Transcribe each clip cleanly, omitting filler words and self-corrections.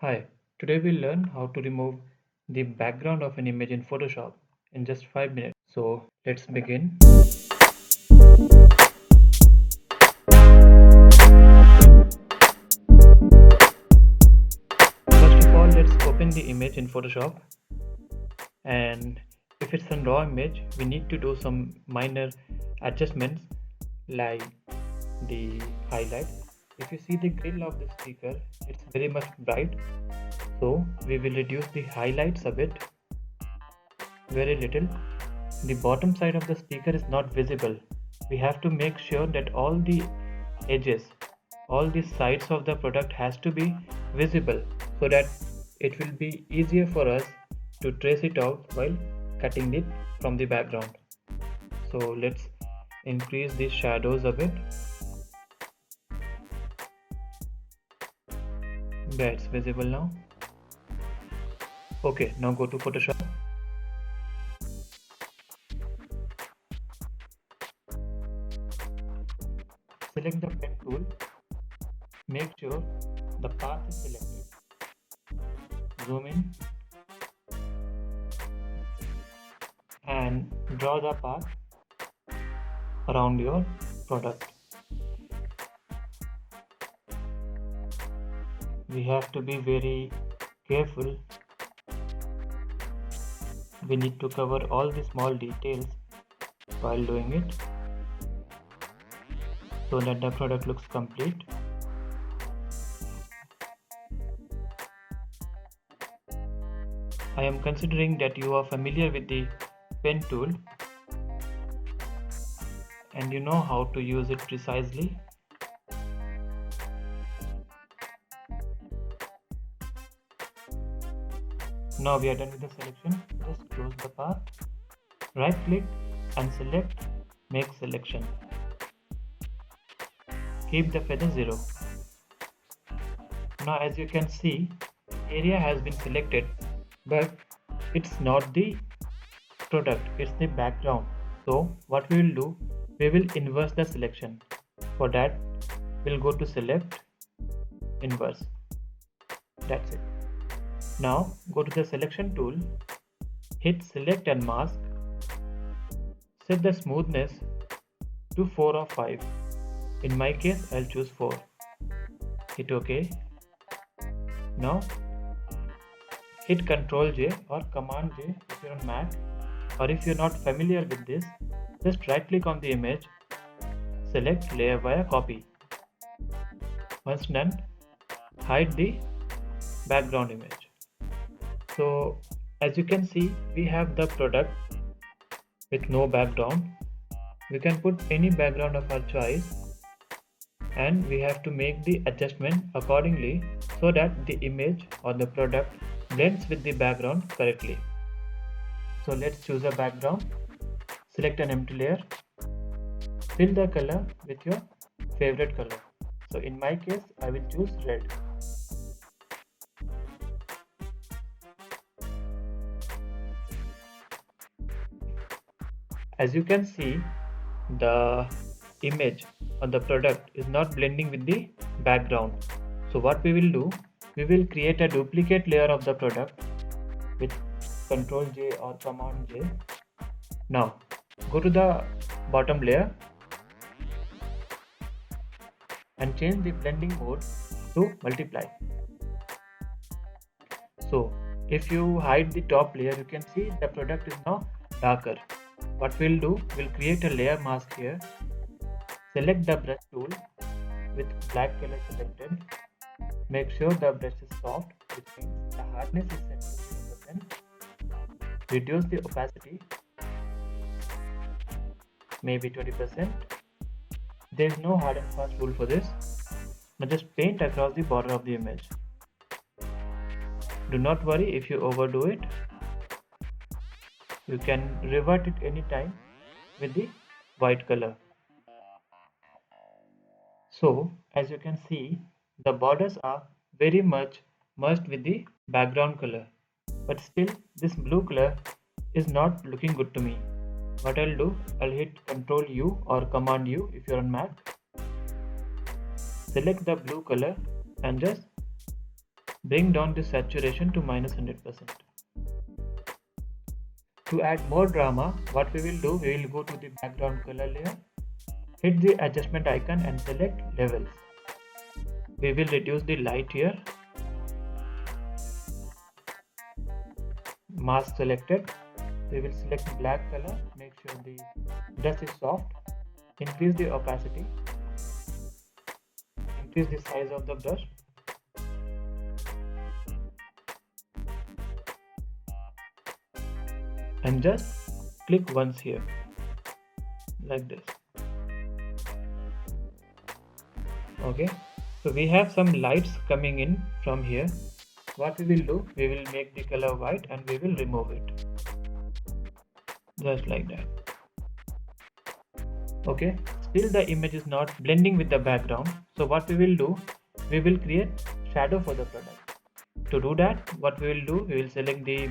Hi, today we'll learn how to remove the background of an image in Photoshop in just 5 minutes. So let's begin. First of all, let's open the image in Photoshop, and if it's a raw image, we need to do some minor adjustments like the highlight. If you see the grill of the speaker, it's very much bright, so we will reduce the highlights a bit, very little. The bottom side of the speaker is not visible. We have to make sure that all the edges, all the sides of the product has to be visible so that it will be easier for us to trace it out while cutting it from the background. So let's increase the shadows a bit. That's visible now. Okay, now go to Photoshop. Select the pen tool. Make sure the path is selected. Zoom in and draw the path around your product. We have to be very careful. We need to cover all the small details while doing it so that the product looks complete. I am considering that you are familiar with the pen tool and you know how to use it precisely. Now we are done with the selection. Just close the path, right click and select make selection. Keep the feather 0. Now as you can see, area has been selected, but it's not the product, it's the background. So what we will do, we will inverse the selection. For that, we'll go to select, inverse. That's it. Now go to the selection tool, hit select and mask, set the smoothness to 4 or 5. In my case, I'll choose 4. Hit OK. Now hit Ctrl J or Command J if you're on Mac, or if you're not familiar with this, just right click on the image, select layer via copy. Once done, hide the background image. So as you can see, we have the product with no background. We can put any background of our choice and we have to make the adjustment accordingly so that the image or the product blends with the background correctly. So let's choose a background, select an empty layer, fill the color with your favorite color. So in my case, I will choose red. As you can see, the image or the product is not blending with the background. So what we will do, we will create a duplicate layer of the product with Ctrl J or Command J. Now go to the bottom layer and change the blending mode to multiply. So if you hide the top layer, you can see the product is now darker. What we'll do, we'll create a layer mask here. Select the brush tool with black color selected. Make sure the brush is soft, which means the hardness is set to 0%. Reduce the opacity, maybe 20%. There is no hard and fast rule for this. Now just paint across the border of the image. Do not worry if you overdo it. You can revert it anytime with the white color. So as you can see, the borders are very much merged with the background color, but still this blue color is not looking good to me. What I'll do, I'll hit Ctrl U or Command U if you're on Mac. Select the blue color and just Bring down the saturation to -100%. To add more drama, what we will do, we will go to the background color layer, hit the adjustment icon and select levels. We will reduce the light here. Mask selected. We will select black color, make sure the brush is soft. Increase the opacity. Increase the size of the brush. And just click once here, like this. Okay, so we have some lights coming in from here. What we will do, we will make the color white and we will remove it, just like that. Okay, still the image is not blending with the background, so what we will do, we will create shadow for the product. To do that, what we will do, we will select the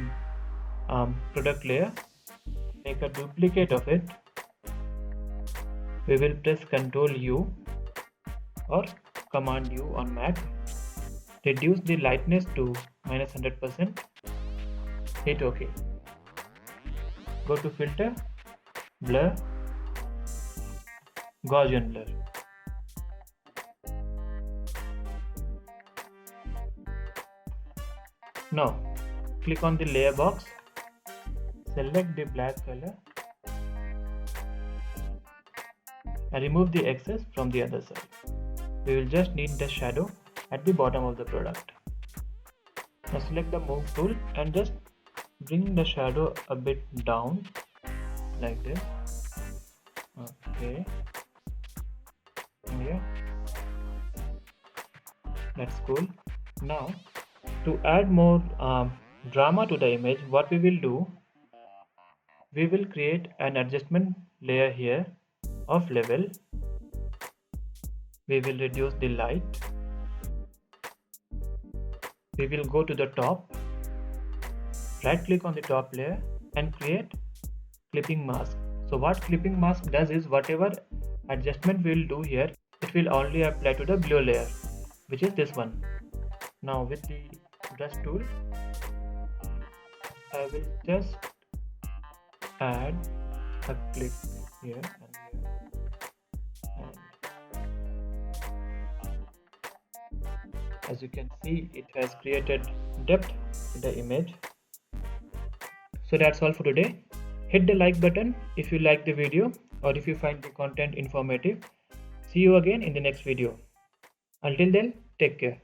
product layer, make a duplicate of it. We will press Ctrl U or Command U on Mac. Reduce the lightness to -100%. Hit OK. Go to Filter, Blur, Gaussian Blur. Now click on the layer box, select the black color and remove the excess from the other side. We will just need the shadow at the bottom of the product. Now select the move tool and just bring the shadow a bit down like this. Okay, yeah, that's cool. Now to add more drama to the image, what we will do, we will create an adjustment layer here of level. We will reduce the light. We will go to the top, right click on the top layer and create clipping mask. So what clipping mask does is, whatever adjustment we will do here, it will only apply to the blue layer, which is this one. Now with the brush tool, I will just add a clip here and here, and as you can see, it has created depth to the image. So that's all for today. Hit the like button if you like the video or if you find the content informative. See you again in the next video. Until then, take care.